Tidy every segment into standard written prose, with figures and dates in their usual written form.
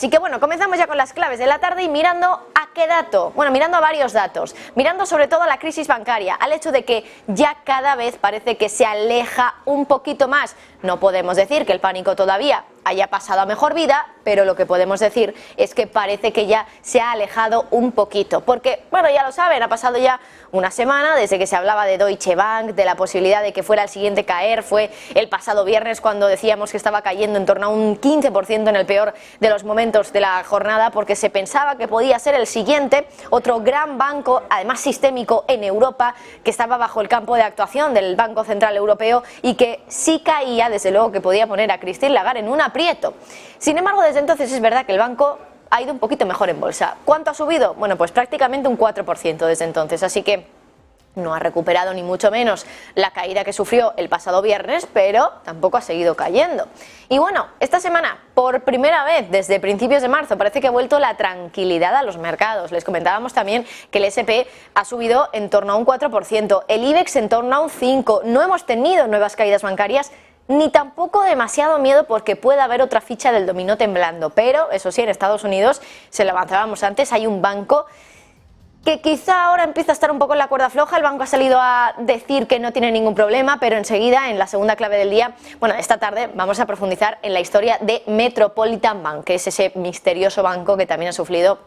Así que bueno, comenzamos ya con las claves de la tarde y mirando a qué dato, bueno, mirando a varios datos, mirando sobre todo a la crisis bancaria, al hecho de que ya cada vez parece que se aleja un poquito más. No podemos decir que el pánico todavía haya pasado a mejor vida, pero lo que podemos decir es que parece que ya se ha alejado un poquito, porque, bueno, ya lo saben, ha pasado ya una semana desde que se hablaba de Deutsche Bank, de la posibilidad de que fuera el siguiente caer. Fue el pasado viernes cuando decíamos que estaba cayendo en torno a un 15% en el peor de los momentos de la jornada, porque se pensaba que podía ser el siguiente, otro gran banco, además sistémico en Europa, que estaba bajo el campo de actuación del Banco Central Europeo y que si caía, desde luego que podía poner a Christine Lagarde en un aprieto. Sin embargo, desde entonces es verdad que el banco ha ido un poquito mejor en bolsa. ¿Cuánto ha subido? Bueno, pues prácticamente un 4% desde entonces, así que no ha recuperado ni mucho menos la caída que sufrió el pasado viernes, pero tampoco ha seguido cayendo. Y bueno, esta semana, por primera vez desde principios de marzo, parece que ha vuelto la tranquilidad a los mercados. Les comentábamos también que el S&P ha subido en torno a un 4%, el IBEX en torno a un 5%. No hemos tenido nuevas caídas bancarias, ni tampoco demasiado miedo porque puede haber otra ficha del dominó temblando. Pero, eso sí, en Estados Unidos, se lo avanzábamos antes, hay un banco que quizá ahora empieza a estar un poco en la cuerda floja. El banco ha salido a decir que no tiene ningún problema, pero enseguida, en la segunda clave del día, bueno, esta tarde vamos a profundizar en la historia de Metropolitan Bank, que es ese misterioso banco que también ha sufrido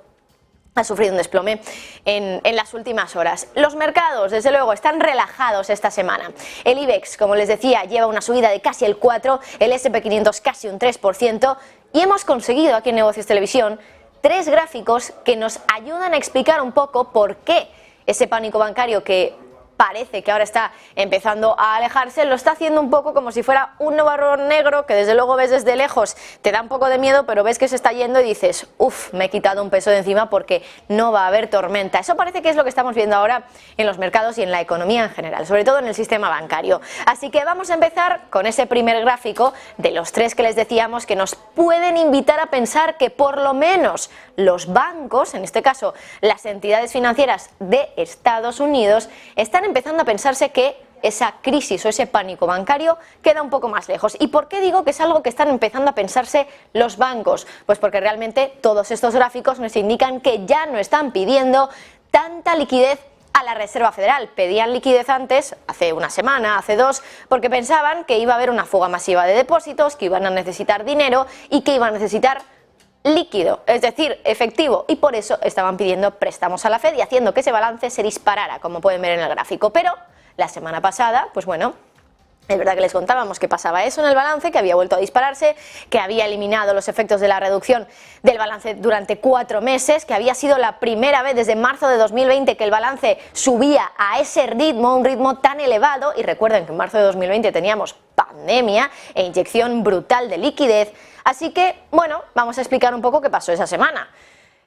un desplome en las últimas horas. Los mercados, desde luego, están relajados esta semana. El IBEX, como les decía, lleva una subida de casi el 4%, el S&P 500 casi un 3%, y hemos conseguido aquí en Negocios Televisión 3 gráficos que nos ayudan a explicar un poco por qué ese pánico bancario que parece que ahora está empezando a alejarse, lo está haciendo un poco como si fuera un nubarrón negro que desde luego ves desde lejos, te da un poco de miedo, pero ves que se está yendo y dices, uff, me he quitado un peso de encima porque no va a haber tormenta. Eso parece que es lo que estamos viendo ahora en los mercados y en la economía en general, sobre todo en el sistema bancario. Así que vamos a empezar con ese primer gráfico de los 3 que les decíamos que nos pueden invitar a pensar que por lo menos los bancos, en este caso las entidades financieras de Estados Unidos, están empezando a pensarse que esa crisis o ese pánico bancario queda un poco más lejos. ¿Y por qué digo que es algo que están empezando a pensarse los bancos? Pues porque realmente todos estos gráficos nos indican que ya no están pidiendo tanta liquidez a la Reserva Federal. Pedían liquidez antes, hace una semana, hace 2, porque pensaban que iba a haber una fuga masiva de depósitos, que iban a necesitar dinero y que iban a necesitar líquido, es decir, efectivo, y por eso estaban pidiendo préstamos a la Fed y haciendo que ese balance se disparara, como pueden ver en el gráfico. Pero la semana pasada, pues bueno, es verdad que les contábamos que pasaba eso en el balance, que había vuelto a dispararse, que había eliminado los efectos de la reducción del balance durante 4 meses, que había sido la primera vez desde marzo de 2020 que el balance subía a ese ritmo, un ritmo tan elevado, y recuerden que en marzo de 2020 teníamos pandemia e inyección brutal de liquidez. Así que, bueno, vamos a explicar un poco qué pasó esa semana.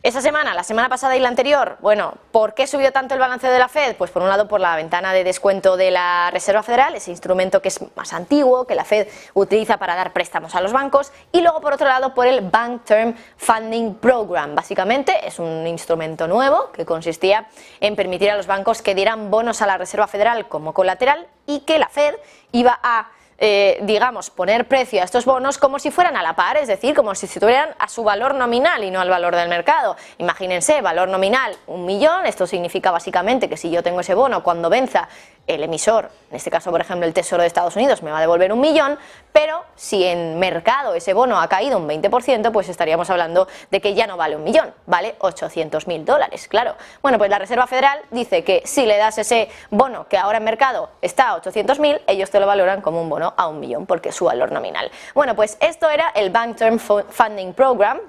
Esa semana, la semana pasada y la anterior, bueno, ¿por qué subió tanto el balance de la Fed? Pues por un lado por la ventana de descuento de la Reserva Federal, ese instrumento que es más antiguo, que la Fed utiliza para dar préstamos a los bancos, y luego por otro lado por el Bank Term Funding Program. Básicamente es un instrumento nuevo que consistía en permitir a los bancos que dieran bonos a la Reserva Federal como colateral y que la Fed iba a digamos, poner precio a estos bonos como si fueran a la par, es decir, como si se tuvieran a su valor nominal y no al valor del mercado. Imagínense, valor nominal 1 millón, esto significa básicamente que si yo tengo ese bono, cuando venza el emisor, en este caso por ejemplo el Tesoro de Estados Unidos, me va a devolver 1 millón, pero si en mercado ese bono ha caído un 20%, pues estaríamos hablando de que ya no vale 1 millón, vale 800.000 dólares, claro. Bueno, pues la Reserva Federal dice que si le das ese bono que ahora en mercado está a 800.000, ellos te lo valoran como un bono a 1 millón porque es su valor nominal. Bueno, pues esto era el Bank Term Funding Program,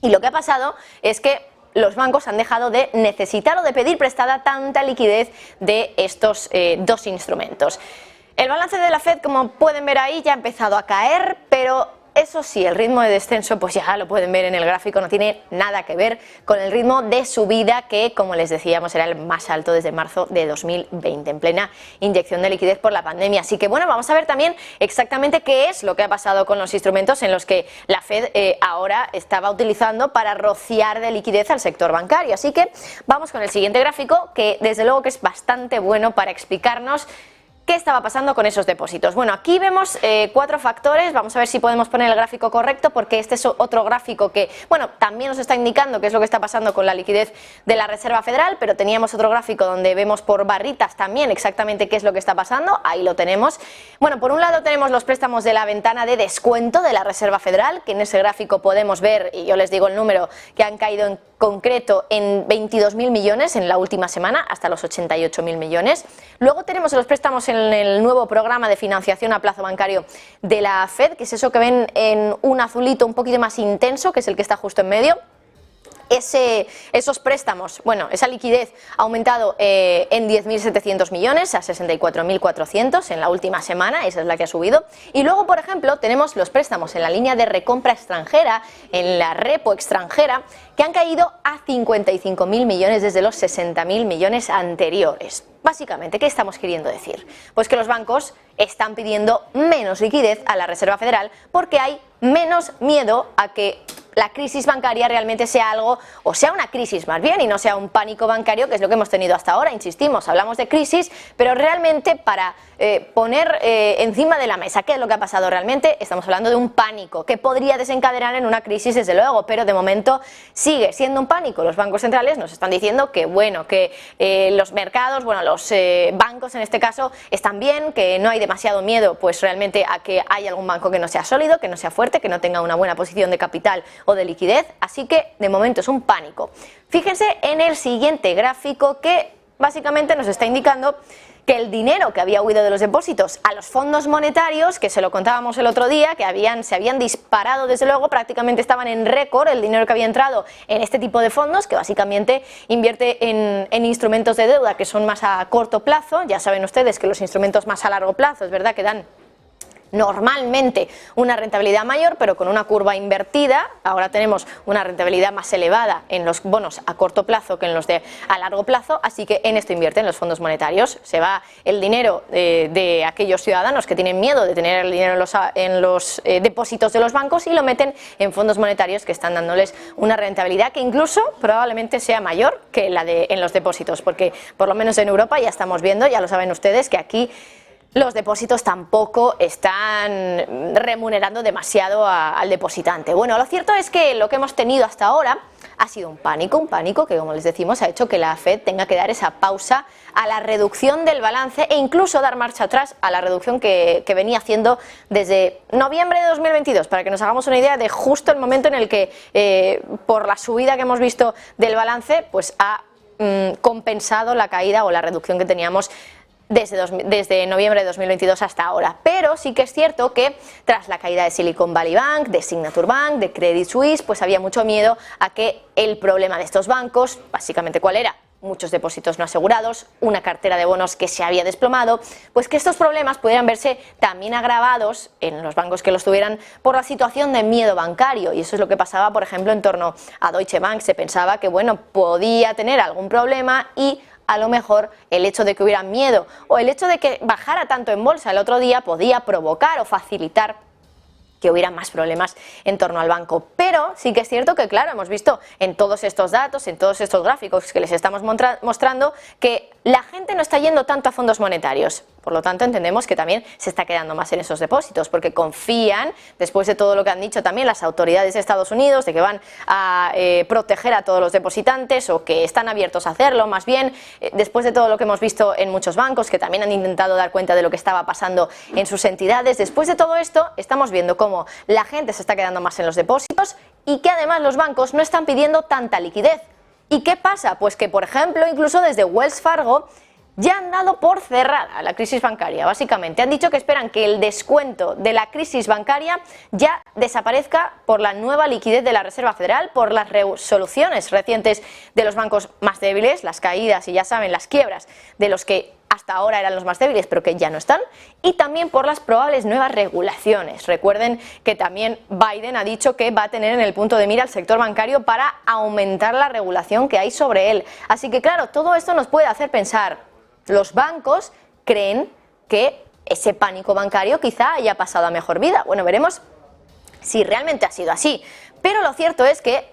y lo que ha pasado es que los bancos han dejado de necesitar o de pedir prestada tanta liquidez de estos 2 instrumentos. El balance de la Fed, como pueden ver ahí, ya ha empezado a caer, pero eso sí, el ritmo de descenso, pues ya lo pueden ver en el gráfico, no tiene nada que ver con el ritmo de subida que, como les decíamos, era el más alto desde marzo de 2020, en plena inyección de liquidez por la pandemia. Así que bueno, vamos a ver también exactamente qué es lo que ha pasado con los instrumentos en los que la Fed ahora estaba utilizando para rociar de liquidez al sector bancario. Así que vamos con el siguiente gráfico, que desde luego que es bastante bueno para explicarnos ¿Qué estaba pasando con esos depósitos? Bueno, aquí vemos 4 factores, vamos a ver si podemos poner el gráfico correcto, porque este es otro gráfico que, bueno, también nos está indicando qué es lo que está pasando con la liquidez de la Reserva Federal, pero teníamos otro gráfico donde vemos por barritas también exactamente qué es lo que está pasando, ahí lo tenemos. Bueno, por un lado tenemos los préstamos de la ventana de descuento de la Reserva Federal, que en ese gráfico podemos ver, y yo les digo el número, que han caído en concreto en 22.000 millones en la última semana, hasta los 88.000 millones. Luego tenemos los préstamos en el nuevo programa de financiación a plazo bancario de la FED, que es eso que ven en un azulito un poquito más intenso, que es el que está justo en medio. Esos préstamos, bueno, esa liquidez ha aumentado en 10.700 millones a 64.400 en la última semana, esa es la que ha subido. Y luego, por ejemplo, tenemos los préstamos en la línea de recompra extranjera, en la repo extranjera, que han caído a 55.000 millones desde los 60.000 millones anteriores. Básicamente, ¿qué estamos queriendo decir? Pues que los bancos están pidiendo menos liquidez a la Reserva Federal porque hay menos miedo a que la crisis bancaria realmente sea algo, o sea una crisis más bien, y no sea un pánico bancario, que es lo que hemos tenido hasta ahora. Insistimos, hablamos de crisis, pero realmente para poner encima de la mesa qué es lo que ha pasado realmente, estamos hablando de un pánico que podría desencadenar en una crisis, desde luego, pero de momento sigue siendo un pánico. Los bancos centrales nos están diciendo que, bueno, que los mercados, bueno, los bancos en este caso están bien, que no hay demasiado miedo pues realmente a que haya algún banco que no sea sólido, que no sea fuerte, que no tenga una buena posición de capital o de liquidez, así que de momento es un pánico. Fíjense en el siguiente gráfico, que básicamente nos está indicando que el dinero que había huido de los depósitos a los fondos monetarios, que se lo contábamos el otro día, que se habían disparado, desde luego, prácticamente estaban en récord el dinero que había entrado en este tipo de fondos, que básicamente invierte en instrumentos de deuda que son más a corto plazo. Ya saben ustedes que los instrumentos más a largo plazo, es verdad que dan normalmente una rentabilidad mayor, pero con una curva invertida. Ahora tenemos una rentabilidad más elevada en los bonos a corto plazo que en los de a largo plazo, así que en esto invierten los fondos monetarios. Se va el dinero de aquellos ciudadanos que tienen miedo de tener el dinero en los depósitos de los bancos, y lo meten en fondos monetarios que están dándoles una rentabilidad que incluso probablemente sea mayor que la en los depósitos, porque por lo menos en Europa ya estamos viendo, ya lo saben ustedes, que aquí los depósitos tampoco están remunerando demasiado al depositante. Bueno, lo cierto es que lo que hemos tenido hasta ahora ha sido un pánico que, como les decimos, ha hecho que la FED tenga que dar esa pausa a la reducción del balance e incluso dar marcha atrás a la reducción que venía haciendo desde noviembre de 2022, para que nos hagamos una idea de justo el momento en el que, por la subida que hemos visto del balance, pues ha compensado la caída o la reducción que teníamos desde noviembre de 2022 hasta ahora. Pero sí que es cierto que tras la caída de Silicon Valley Bank, de Signature Bank, de Credit Suisse, pues había mucho miedo a que el problema de estos bancos, básicamente ¿cuál era? Muchos depósitos no asegurados, una cartera de bonos que se había desplomado, pues que estos problemas pudieran verse también agravados en los bancos que los tuvieran por la situación de miedo bancario. Y eso es lo que pasaba, por ejemplo, en torno a Deutsche Bank. Se pensaba que, bueno, podía tener algún problema, y a lo mejor el hecho de que hubiera miedo o el hecho de que bajara tanto en bolsa el otro día podía provocar o facilitar que hubiera más problemas en torno al banco. Pero sí que es cierto que, claro, hemos visto en todos estos datos, en todos estos gráficos que les estamos mostrando, que la gente no está yendo tanto a fondos monetarios. Por lo tanto, entendemos que también se está quedando más en esos depósitos, porque confían, después de todo lo que han dicho también las autoridades de Estados Unidos, de que van a proteger a todos los depositantes, o que están abiertos a hacerlo, más bien, después de todo lo que hemos visto en muchos bancos, que también han intentado dar cuenta de lo que estaba pasando en sus entidades. Después de todo esto, estamos viendo cómo la gente se está quedando más en los depósitos, y que además los bancos no están pidiendo tanta liquidez. ¿Y qué pasa? Pues que, por ejemplo, incluso desde Wells Fargo ya han dado por cerrada la crisis bancaria. Básicamente han dicho que esperan que el descuento de la crisis bancaria ya desaparezca por la nueva liquidez de la Reserva Federal, por las resoluciones recientes de los bancos más débiles, las caídas y, ya saben, las quiebras de los que hasta ahora eran los más débiles pero que ya no están, y también por las probables nuevas regulaciones. Recuerden que también Biden ha dicho que va a tener en el punto de mira al sector bancario para aumentar la regulación que hay sobre él. Así que, claro, todo esto nos puede hacer pensar, los bancos creen que ese pánico bancario quizá haya pasado a mejor vida. Bueno, veremos si realmente ha sido así. Pero lo cierto es que